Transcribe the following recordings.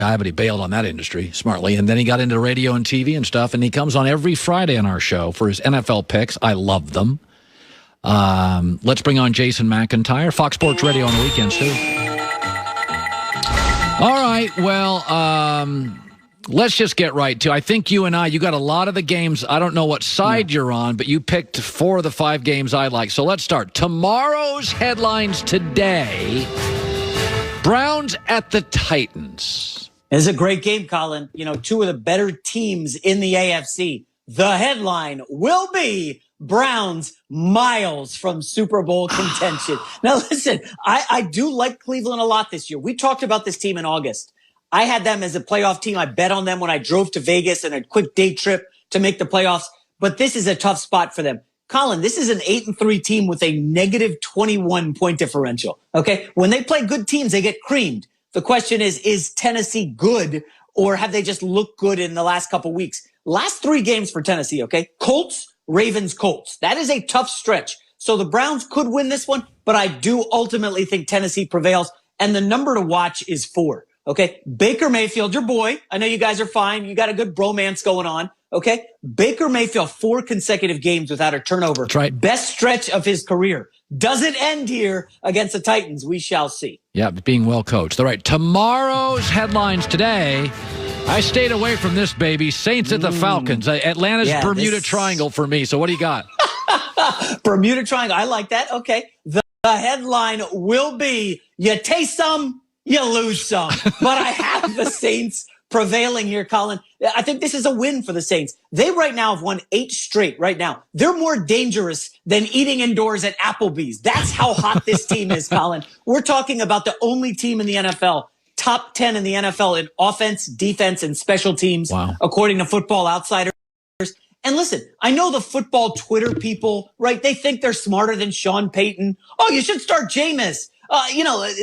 but he bailed on that industry smartly. And then he got into radio and TV and stuff, and he comes on every Friday on our show for his NFL picks. I love them. Let's bring on Jason McIntyre, Fox Sports Radio on the weekends, too. All right, well, let's just get right to. I think you got a lot of the games. I don't know what side you're on, but you picked 4 of the 5 games I like. So let's start. Tomorrow's headlines today. Browns at the Titans. It's a great game, Colin. 2 of the better teams in the AFC. The headline will be Browns miles from Super Bowl contention. Now, listen, I do like Cleveland a lot this year. We talked about this team in August. I had them as a playoff team. I bet on them when I drove to Vegas and a quick day trip to make the playoffs. But this is a tough spot for them. Colin, this is an 8-3 team with a negative 21 point differential. Okay. When they play good teams, they get creamed. The question is Tennessee good, or have they just looked good in the last couple weeks? Last 3 games for Tennessee. Okay. Colts, Ravens, Colts. That is a tough stretch. So the Browns could win this one, but I do ultimately think Tennessee prevails. And the number to watch is 4. Okay. Baker Mayfield, your boy. I know you guys are fine. You got a good bromance going on. Okay. Baker Mayfield, 4 consecutive games without a turnover. That's right. Best stretch of his career. Doesn't end here against the Titans. We shall see. Yeah, being well coached. All right. Tomorrow's headlines today. I stayed away from this, baby. Saints at the Falcons. Atlanta's Bermuda Triangle for me. So what do you got? Bermuda Triangle. I like that. Okay. The headline will be, you taste some, you lose some. But I have the Saints prevailing here, Colin. I think this is a win for the Saints. They right now have won 8 straight right now. They're more dangerous than eating indoors at Applebee's. That's how hot this team is, Colin. We're talking about the only team in the NFL, top 10 in the NFL in offense, defense, and special teams, according to Football Outsiders. And listen, I know the football Twitter people, right? They think they're smarter than Sean Payton. Oh, you should start Jameis.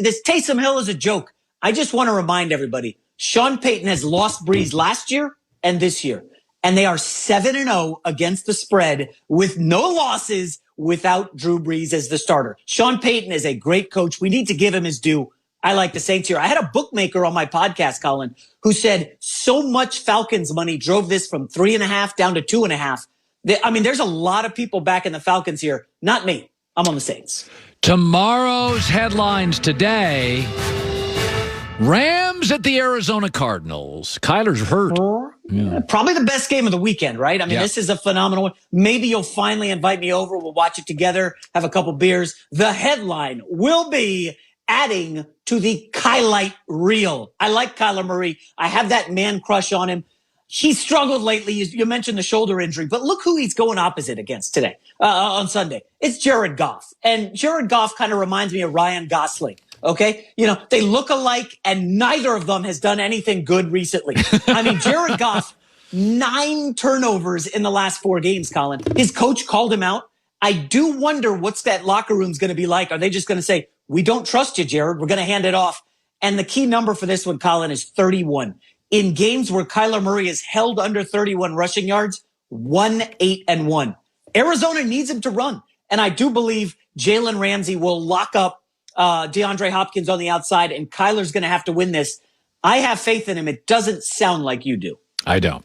This Taysom Hill is a joke. I just want to remind everybody, Sean Payton has lost Breeze last year and this year, and they are 7-0 against the spread with no losses without Drew Brees as the starter. Sean Payton is a great coach. We need to give him his due. I like the Saints here. I had a bookmaker on my podcast, Colin, who said so much Falcons money drove this from 3.5 down to 2.5. There's a lot of people back in the Falcons here. Not me. I'm on the Saints. Tomorrow's headlines today. Rams at the Arizona Cardinals. Kyler's hurt. Yeah. Probably the best game of the weekend, right? This is a phenomenal one. Maybe you'll finally invite me over. We'll watch it together, have a couple beers. The headline will be adding to the Kylite reel. I like Kyler Murray. I have that man crush on him. He struggled lately. You mentioned the shoulder injury, but look who he's going opposite against today, on Sunday. It's Jared Goff. And Jared Goff kind of reminds me of Ryan Gosling. Okay. They look alike and neither of them has done anything good recently. Jared Goff, 9 turnovers in the last 4 games, Colin. His coach called him out. I do wonder what's that locker room's going to be like. Are they just going to say, we don't trust you, Jared. We're going to hand it off. And the key number for this one, Colin, is 31. In games where Kyler Murray is held under 31 rushing yards, 1-8-1. Arizona needs him to run. And I do believe Jalen Ramsey will lock up DeAndre Hopkins on the outside, and Kyler's going to have to win this. I have faith in him. It doesn't sound like you do. I don't.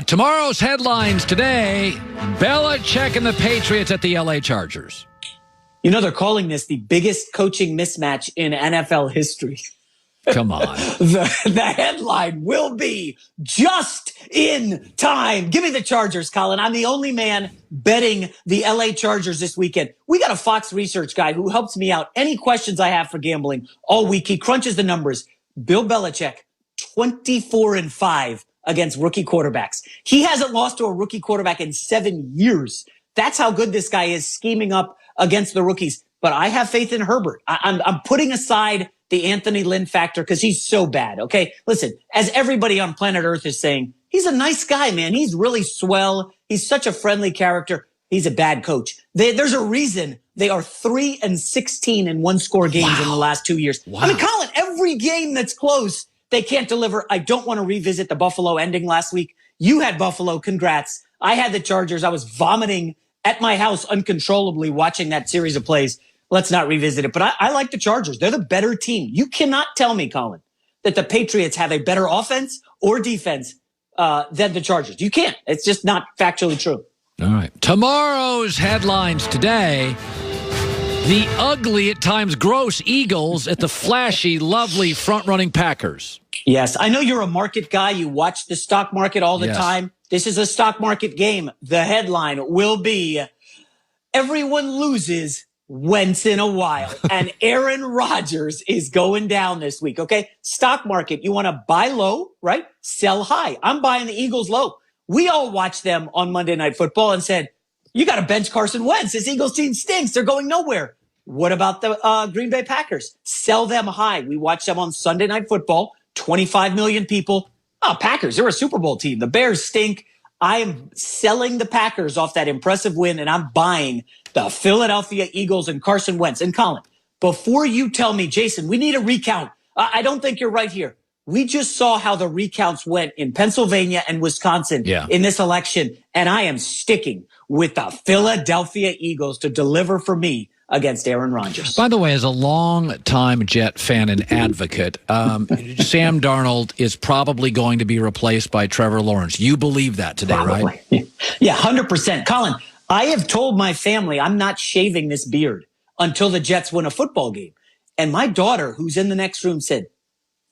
Tomorrow's headlines today, Belichick and the Patriots at the L.A. Chargers. They're calling this the biggest coaching mismatch in NFL history. Come on. The headline will be just in time. Give me the Chargers, Colin. I'm the only man betting the LA Chargers this weekend. We got a Fox research guy who helps me out. Any questions I have for gambling all week, he crunches the numbers. Bill Belichick, 24-5 against rookie quarterbacks. He hasn't lost to a rookie quarterback in 7 years. That's how good this guy is scheming up against the rookies. But I have faith in Herbert. I'm putting aside the Anthony Lynn factor because he's so bad. Okay. Listen, as everybody on planet Earth is saying, he's a nice guy, man. He's really swell. He's such a friendly character. He's a bad coach. There's a reason they are 3-16 in 1-score games in the last 2 years. Wow. Colin, every game that's close, they can't deliver. I don't want to revisit the Buffalo ending last week. You had Buffalo. Congrats. I had the Chargers. I was vomiting at my house uncontrollably watching that series of plays. Let's not revisit it. But I like the Chargers. They're the better team. You cannot tell me, Colin, that the Patriots have a better offense or defense than the Chargers. You can't. It's just not factually true. All right. Tomorrow's headlines today. The ugly, at times gross, Eagles at the flashy, lovely, front-running Packers. Yes, I know you're a market guy. You watch the stock market all the time. This is a stock market game. The headline will be, everyone loses once in a while. And Aaron Rodgers is going down this week, okay? Stock market, you want to buy low, right? Sell high. I'm buying the Eagles low. We all watched them on Monday Night Football and said, you got to bench Carson Wentz. This Eagles team stinks. They're going nowhere. What about the Green Bay Packers? Sell them high. We watched them on Sunday Night Football. 25 million people. Oh, Packers, they're a Super Bowl team. The Bears stink. I am selling the Packers off that impressive win, and I'm buying the Philadelphia Eagles and Carson Wentz. And Colin, before you tell me, Jason, we need a recount. I don't think you're right here. We just saw how the recounts went in Pennsylvania and Wisconsin in this election, and I am sticking with the Philadelphia Eagles to deliver for me against Aaron Rodgers. By the way, as a long-time Jet fan and advocate, Sam Darnold is probably going to be replaced by Trevor Lawrence. You believe that today, right? Yeah, 100%. Colin, I have told my family I'm not shaving this beard until the Jets win a football game. And my daughter, who's in the next room, said,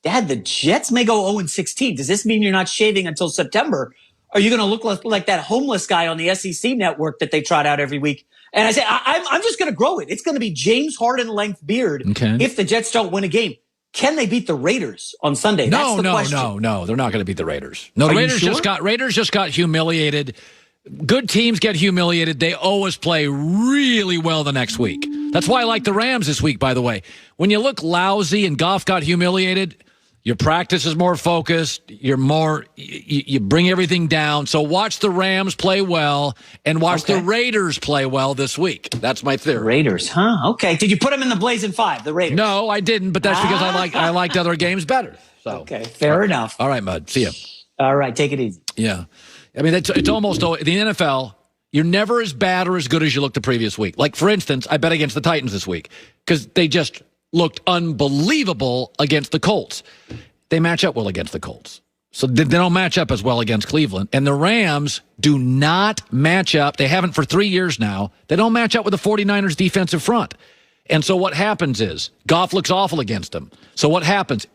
Dad, the Jets may go 0-16. Does this mean you're not shaving until September? Are you going to look like that homeless guy on the SEC network that they trot out every week? And I say, I'm just going to grow it. It's going to be James Harden length beard if the Jets don't win a game. Can they beat the Raiders on Sunday? No. They're not going to beat the Raiders. No, the Raiders just got humiliated. Good teams get humiliated. They always play really well the next week. That's why I like the Rams this week, by the way. When you look lousy and Goff got humiliated, your practice is more focused. You're more, you bring everything down. So watch the Rams play well and watch the Raiders play well this week. That's my theory. Raiders, huh? Okay. Did you put them in the Blazing Five, the Raiders? No, I didn't, but that's because I liked other games better. So okay, fair enough. All right, Mud. See ya. All right, take it easy. Yeah. I mean, it's almost the NFL. You're never as bad or as good as you looked the previous week. Like, for instance, I bet against the Titans this week because they just looked unbelievable against the Colts. They match up well against the Colts. So they don't match up as well against Cleveland. And the Rams do not match up. They haven't for 3 years now. They don't match up with the 49ers defensive front. And so what happens is Goff looks awful against them. So what happens?